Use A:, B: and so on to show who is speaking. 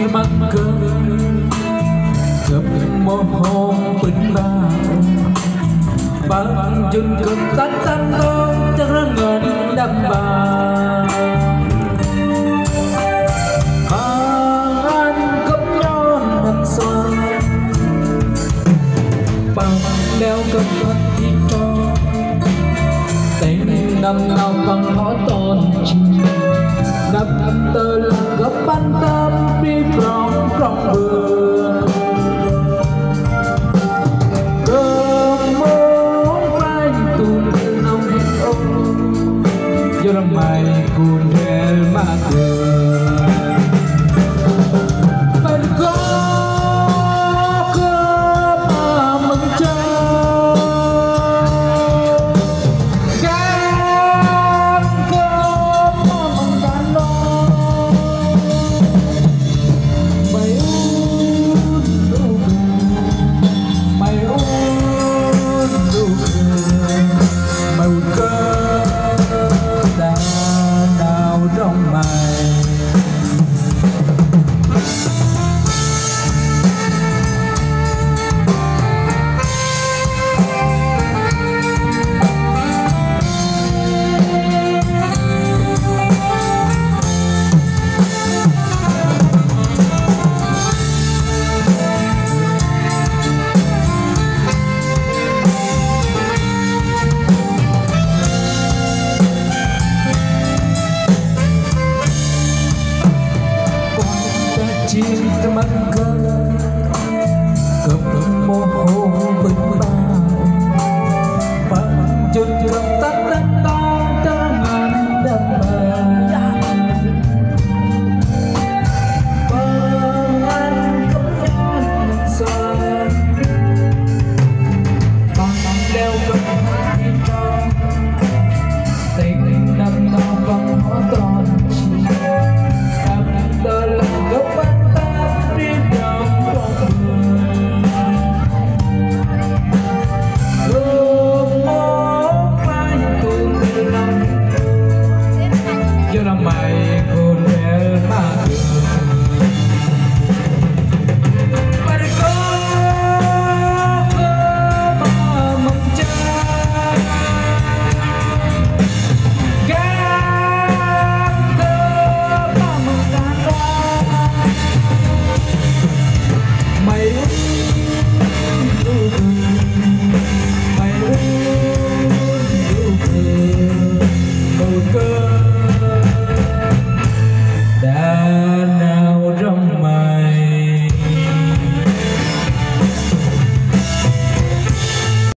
A: mắt cơn gặp một hôm bình bàng băng dừng cực tách tan con chắc ra ngần đâm bà anh cấp nhon nằm xoa bằng đeo cặp mắt đi cho tình năm nào bằng họ tôn chim nắp tơ là gấp ban tâm đi trong bờ cơn mong quanh tùn nông hết ông giờ làm mày cùn hel mà đường bên có cơ mà mừng cha chim mắt cơn cập một